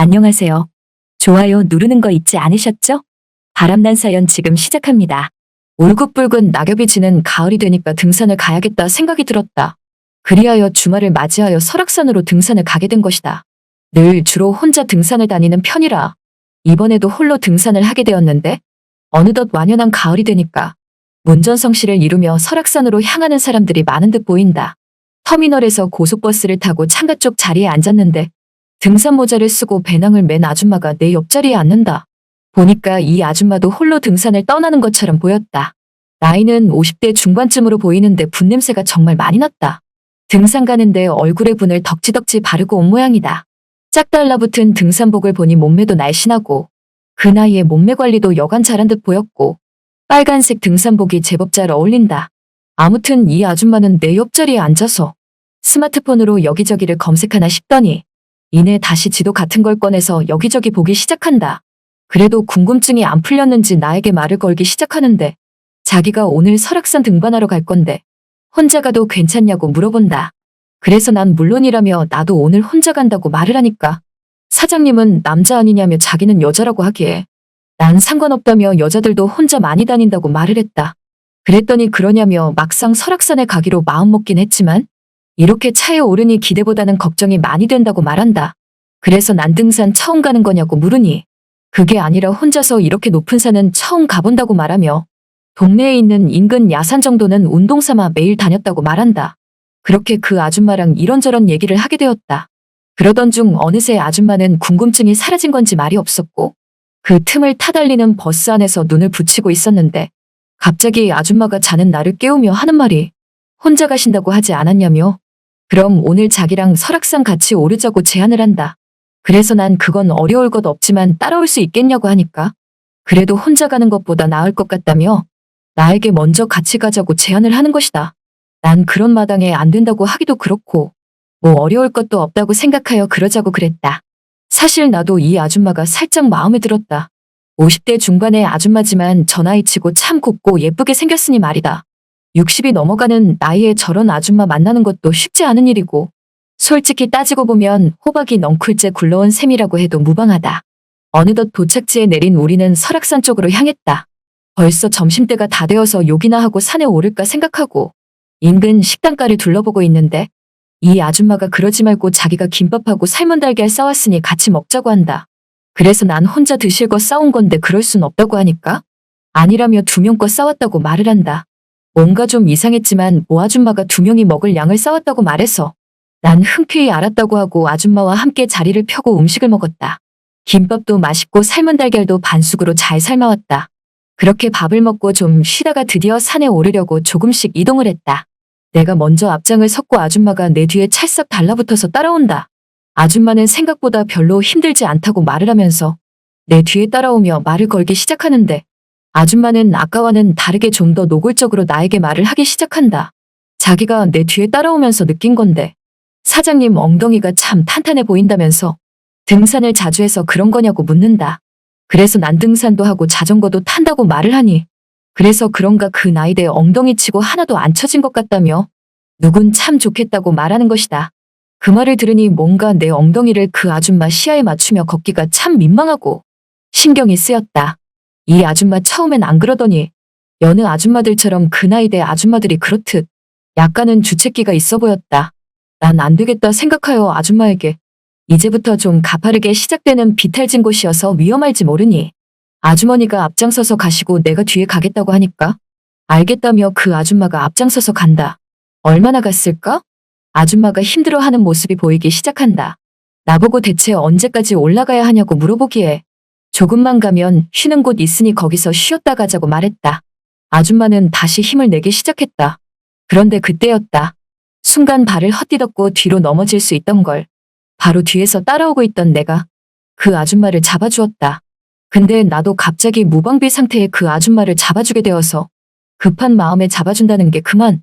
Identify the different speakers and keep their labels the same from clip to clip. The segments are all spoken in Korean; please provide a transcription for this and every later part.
Speaker 1: 안녕하세요. 좋아요 누르는 거 잊지 않으셨죠? 바람난 사연 지금 시작합니다. 울긋불긋 낙엽이 지는 가을이 되니까 등산을 가야겠다 생각이 들었다. 그리하여 주말을 맞이하여 설악산으로 등산을 가게 된 것이다. 늘 주로 혼자 등산을 다니는 편이라 이번에도 홀로 등산을 하게 되었는데 어느덧 완연한 가을이 되니까 문전성시를 이루며 설악산으로 향하는 사람들이 많은 듯 보인다. 터미널에서 고속버스를 타고 창가 쪽 자리에 앉았는데 등산 모자를 쓰고 배낭을 맨 아줌마가 내 옆자리에 앉는다. 보니까 이 아줌마도 홀로 등산을 떠나는 것처럼 보였다. 나이는 50대 중반쯤으로 보이는데 분냄새가 정말 많이 났다. 등산 가는데 얼굴에 분을 덕지덕지 바르고 온 모양이다. 짝 달라붙은 등산복을 보니 몸매도 날씬하고 그 나이에 몸매 관리도 여간 잘한 듯 보였고 빨간색 등산복이 제법 잘 어울린다. 아무튼 이 아줌마는 내 옆자리에 앉아서 스마트폰으로 여기저기를 검색하나 싶더니 이내 다시 지도 같은 걸 꺼내서 여기저기 보기 시작한다. 그래도 궁금증이 안 풀렸는지 나에게 말을 걸기 시작하는데 자기가 오늘 설악산 등반하러 갈 건데 혼자 가도 괜찮냐고 물어본다. 그래서 난 물론이라며 나도 오늘 혼자 간다고 말을 하니까 사장님은 남자 아니냐며 자기는 여자라고 하기에 난 상관없다며 여자들도 혼자 많이 다닌다고 말을 했다. 그랬더니 그러냐며 막상 설악산에 가기로 마음먹긴 했지만 이렇게 차에 오르니 기대보다는 걱정이 많이 된다고 말한다. 그래서 난 등산 처음 가는 거냐고 물으니 그게 아니라 혼자서 이렇게 높은 산은 처음 가본다고 말하며 동네에 있는 인근 야산 정도는 운동 삼아 매일 다녔다고 말한다. 그렇게 그 아줌마랑 이런저런 얘기를 하게 되었다. 그러던 중 어느새 아줌마는 궁금증이 사라진 건지 말이 없었고 그 틈을 타달리는 버스 안에서 눈을 붙이고 있었는데 갑자기 아줌마가 자는 나를 깨우며 하는 말이 혼자 가신다고 하지 않았냐며 그럼 오늘 자기랑 설악산 같이 오르자고 제안을 한다. 그래서 난 그건 어려울 것 없지만 따라올 수 있겠냐고 하니까 그래도 혼자 가는 것보다 나을 것 같다며 나에게 먼저 같이 가자고 제안을 하는 것이다. 난 그런 마당에 안 된다고 하기도 그렇고 뭐 어려울 것도 없다고 생각하여 그러자고 그랬다. 사실 나도 이 아줌마가 살짝 마음에 들었다. 50대 중반의 아줌마지만 저 나이치고 참 곱고 예쁘게 생겼으니 말이다. 60이 넘어가는 나이에 저런 아줌마 만나는 것도 쉽지 않은 일이고 솔직히 따지고 보면 호박이 넝쿨째 굴러온 셈이라고 해도 무방하다. 어느덧 도착지에 내린 우리는 설악산 쪽으로 향했다. 벌써 점심때가 다 되어서 욕이나 하고 산에 오를까 생각하고 인근 식당가를 둘러보고 있는데 이 아줌마가 그러지 말고 자기가 김밥하고 삶은 달걀 싸왔으니 같이 먹자고 한다. 그래서 난 혼자 드실 거 싸온 건데 그럴 순 없다고 하니까 아니라며 2명 거 싸왔다고 말을 한다. 뭔가 좀 이상했지만 아줌마가 2명이 먹을 양을 싸왔다고 말해서 난 흔쾌히 알았다고 하고 아줌마와 함께 자리를 펴고 음식을 먹었다. 김밥도 맛있고 삶은 달걀도 반숙으로 잘 삶아왔다. 그렇게 밥을 먹고 좀 쉬다가 드디어 산에 오르려고 조금씩 이동을 했다. 내가 먼저 앞장을 섰고 아줌마가 내 뒤에 찰싹 달라붙어서 따라온다. 아줌마는 생각보다 별로 힘들지 않다고 말을 하면서 내 뒤에 따라오며 말을 걸기 시작하는데 아줌마는 아까와는 다르게 좀 더 노골적으로 나에게 말을 하기 시작한다. 자기가 내 뒤에 따라오면서 느낀 건데 사장님 엉덩이가 참 탄탄해 보인다면서 등산을 자주 해서 그런 거냐고 묻는다. 그래서 난 등산도 하고 자전거도 탄다고 말을 하니 그래서 그런가 그 나이대 엉덩이 치고 하나도 안 처진 것 같다며 누군 참 좋겠다고 말하는 것이다. 그 말을 들으니 뭔가 내 엉덩이를 그 아줌마 시야에 맞추며 걷기가 참 민망하고 신경이 쓰였다. 이 아줌마 처음엔 안 그러더니 여느 아줌마들처럼 그 나이대 아줌마들이 그렇듯 약간은 주책기가 있어 보였다. 난 안 되겠다 생각하여 아줌마에게 이제부터 좀 가파르게 시작되는 비탈진 곳이어서 위험할지 모르니 아주머니가 앞장서서 가시고 내가 뒤에 가겠다고 하니까 알겠다며 그 아줌마가 앞장서서 간다. 얼마나 갔을까? 아줌마가 힘들어하는 모습이 보이기 시작한다. 나보고 대체 언제까지 올라가야 하냐고 물어보기에 조금만 가면 쉬는 곳 있으니 거기서 쉬었다 가자고 말했다. 아줌마는 다시 힘을 내기 시작했다. 그런데 그때였다. 순간 발을 헛디뎠고 뒤로 넘어질 수 있던 걸 바로 뒤에서 따라오고 있던 내가 그 아줌마를 잡아주었다. 근데 나도 갑자기 무방비 상태의 그 아줌마를 잡아주게 되어서 급한 마음에 잡아준다는 게 그만.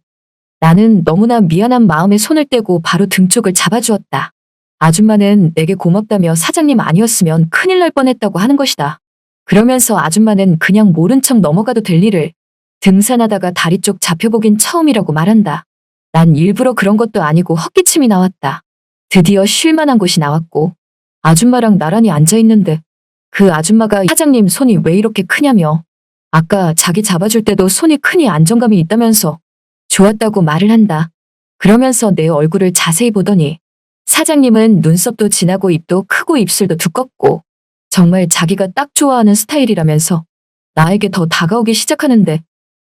Speaker 1: 나는 너무나 미안한 마음에 손을 떼고 바로 등 쪽을 잡아주었다. 아줌마는 내게 고맙다며 사장님 아니었으면 큰일 날 뻔했다고 하는 것이다. 그러면서 아줌마는 그냥 모른 척 넘어가도 될 일을 등산하다가 다리 쪽 잡혀보긴 처음이라고 말한다. 난 일부러 그런 것도 아니고 헛기침이 나왔다. 드디어 쉴만한 곳이 나왔고 아줌마랑 나란히 앉아있는데 그 아줌마가 사장님 손이 왜 이렇게 크냐며 아까 자기 잡아줄 때도 손이 크니 안정감이 있다면서 좋았다고 말을 한다. 그러면서 내 얼굴을 자세히 보더니 사장님은 눈썹도 진하고 입도 크고 입술도 두껍고 정말 자기가 딱 좋아하는 스타일이라면서 나에게 더 다가오기 시작하는데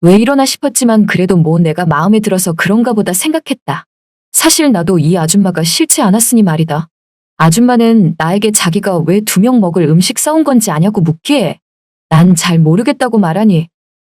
Speaker 1: 왜 이러나 싶었지만 그래도 뭐 내가 마음에 들어서 그런가 보다 생각했다. 사실 나도 이 아줌마가 싫지 않았으니 말이다. 아줌마는 나에게 자기가 왜 2명 먹을 음식 싸온 건지 아냐고 묻기에 난 잘 모르겠다고 말하니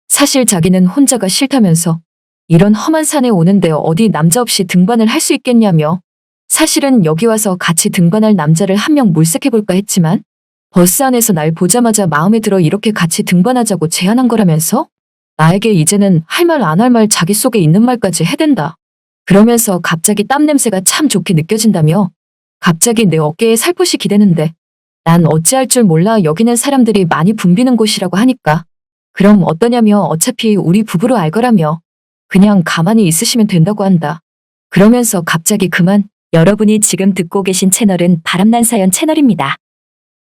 Speaker 1: 사실 자기는 혼자가 싫다면서 이런 험한 산에 오는데 어디 남자 없이 등반을 할 수 있겠냐며 사실은 여기 와서 같이 등반할 남자를 한 명 물색해볼까 했지만 버스 안에서 날 보자마자 마음에 들어 이렇게 같이 등반하자고 제안한 거라면서 나에게 이제는 할 말 안 할 말 자기 속에 있는 말까지 해댄다. 그러면서 갑자기 땀 냄새가 참 좋게 느껴진다며 갑자기 내 어깨에 살포시 기대는데 난 어찌할 줄 몰라 여기는 사람들이 많이 붐비는 곳이라고 하니까 그럼 어떠냐며 어차피 우리 부부로 알 거라며 그냥 가만히 있으시면 된다고 한다. 그러면서 갑자기 그만. 여러분이 지금 듣고 계신 채널은 바람난 사연 채널입니다.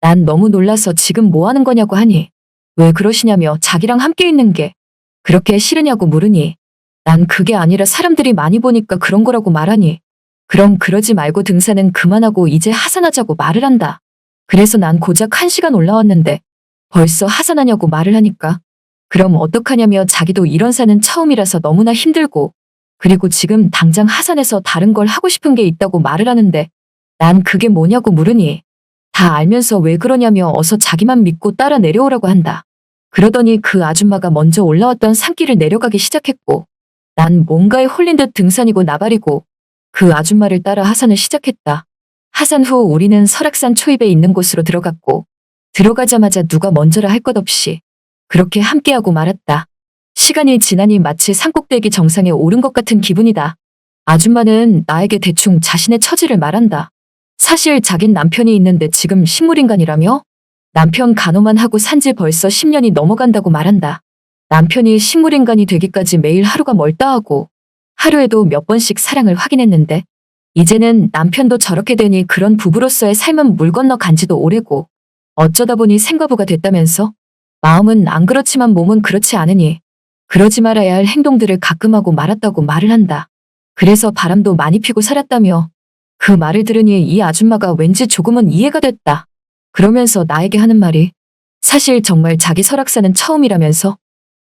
Speaker 1: 난 너무 놀라서 지금 뭐 하는 거냐고 하니 왜 그러시냐며 자기랑 함께 있는 게 그렇게 싫으냐고 물으니 난 그게 아니라 사람들이 많이 보니까 그런 거라고 말하니 그럼 그러지 말고 등산은 그만하고 이제 하산하자고 말을 한다. 그래서 난 고작 1시간 올라왔는데 벌써 하산하냐고 말을 하니까 그럼 어떡하냐며 자기도 이런 산은 처음이라서 너무나 힘들고 그리고 지금 당장 하산해서 다른 걸 하고 싶은 게 있다고 말을 하는데 난 그게 뭐냐고 물으니 다 알면서 왜 그러냐며 어서 자기만 믿고 따라 내려오라고 한다. 그러더니 그 아줌마가 먼저 올라왔던 산길을 내려가기 시작했고 난 뭔가에 홀린 듯 등산이고 나발이고 그 아줌마를 따라 하산을 시작했다. 하산 후 우리는 설악산 초입에 있는 곳으로 들어갔고 들어가자마자 누가 먼저라 할 것 없이 그렇게 함께하고 말았다. 시간이 지나니 마치 산꼭대기 정상에 오른 것 같은 기분이다. 아줌마는 나에게 대충 자신의 처지를 말한다. 사실 자긴 남편이 있는데 지금 식물인간이라며? 남편 간호만 하고 산지 벌써 10년이 넘어간다고 말한다. 남편이 식물인간이 되기까지 매일 하루가 멀다 하고 하루에도 몇 번씩 사랑을 확인했는데 이제는 남편도 저렇게 되니 그런 부부로서의 삶은 물 건너 간 지도 오래고 어쩌다 보니 생과부가 됐다면서 마음은 안 그렇지만 몸은 그렇지 않으니 그러지 말아야 할 행동들을 가끔 하고 말았다고 말을 한다. 그래서 바람도 많이 피고 살았다며 그 말을 들으니 이 아줌마가 왠지 조금은 이해가 됐다. 그러면서 나에게 하는 말이 사실 정말 자기 설악산은 처음이라면서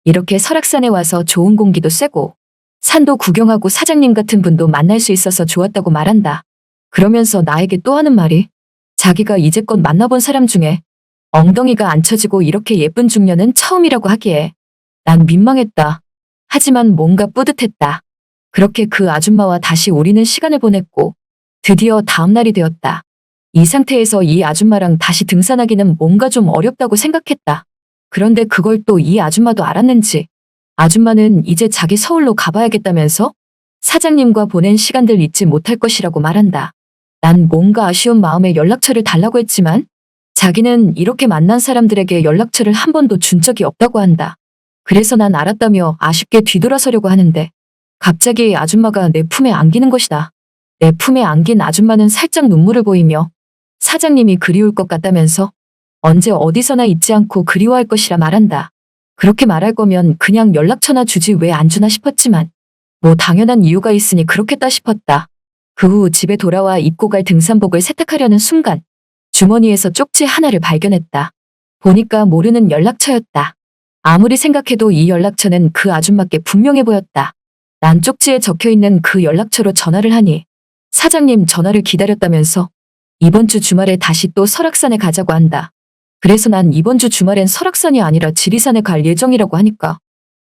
Speaker 1: 이렇게 설악산에 와서 좋은 공기도 쐬고 산도 구경하고 사장님 같은 분도 만날 수 있어서 좋았다고 말한다. 그러면서 나에게 또 하는 말이 자기가 이제껏 만나본 사람 중에 엉덩이가 안 처지고 이렇게 예쁜 중년은 처음이라고 하기에 난 민망했다. 하지만 뭔가 뿌듯했다. 그렇게 그 아줌마와 다시 우리는 시간을 보냈고 드디어 다음 날이 되었다. 이 상태에서 이 아줌마랑 다시 등산하기는 뭔가 좀 어렵다고 생각했다. 그런데 그걸 또 이 아줌마도 알았는지 아줌마는 이제 자기 서울로 가봐야겠다면서 사장님과 보낸 시간들 잊지 못할 것이라고 말한다. 난 뭔가 아쉬운 마음에 연락처를 달라고 했지만 자기는 이렇게 만난 사람들에게 연락처를 한 번도 준 적이 없다고 한다. 그래서 난 알았다며 아쉽게 뒤돌아서려고 하는데 갑자기 아줌마가 내 품에 안기는 것이다. 내 품에 안긴 아줌마는 살짝 눈물을 보이며 사장님이 그리울 것 같다면서 언제 어디서나 잊지 않고 그리워할 것이라 말한다. 그렇게 말할 거면 그냥 연락처나 주지 왜 안 주나 싶었지만 뭐 당연한 이유가 있으니 그렇겠다 싶었다. 그 후 집에 돌아와 입고 갈 등산복을 세탁하려는 순간 주머니에서 쪽지 하나를 발견했다. 보니까 모르는 연락처였다. 아무리 생각해도 이 연락처는 그 아줌마께 분명해 보였다. 난 쪽지에 적혀있는 그 연락처로 전화를 하니 사장님 전화를 기다렸다면서 이번 주 주말에 다시 또 설악산에 가자고 한다. 그래서 난 이번 주 주말엔 설악산이 아니라 지리산에 갈 예정이라고 하니까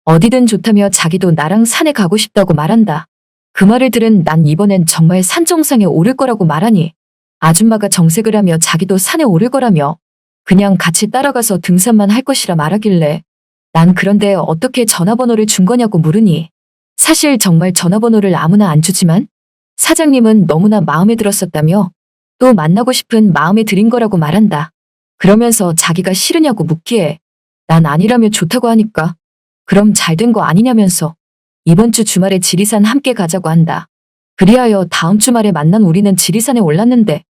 Speaker 1: 어디든 좋다며 자기도 나랑 산에 가고 싶다고 말한다. 그 말을 들은 난 이번엔 정말 산 정상에 오를 거라고 말하니 아줌마가 정색을 하며 자기도 산에 오를 거라며 그냥 같이 따라가서 등산만 할 것이라 말하길래 난 그런데 어떻게 전화번호를 준 거냐고 물으니 사실 정말 전화번호를 아무나 안 주지만 사장님은 너무나 마음에 들었었다며 또 만나고 싶은 마음에 들인 거라고 말한다. 그러면서 자기가 싫으냐고 묻기에 난 아니라며 좋다고 하니까 그럼 잘 된 거 아니냐면서 이번 주 주말에 지리산 함께 가자고 한다. 그리하여 다음 주말에 만난 우리는 지리산에 올랐는데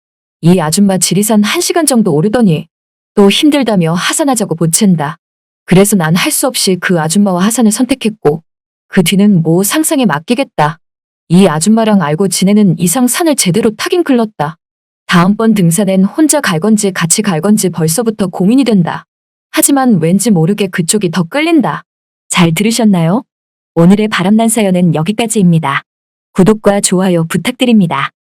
Speaker 1: 이 아줌마 지리산 1시간 정도 오르더니 또 힘들다며 하산하자고 보챈다. 그래서 난 할 수 없이 그 아줌마와 하산을 선택했고 그 뒤는 뭐 상상에 맡기겠다. 이 아줌마랑 알고 지내는 이상 산을 제대로 타긴 글렀다. 다음번 등산엔 혼자 갈 건지 같이 갈 건지 벌써부터 고민이 된다. 하지만 왠지 모르게 그쪽이 더 끌린다. 잘 들으셨나요? 오늘의 바람난 사연은 여기까지입니다. 구독과 좋아요 부탁드립니다.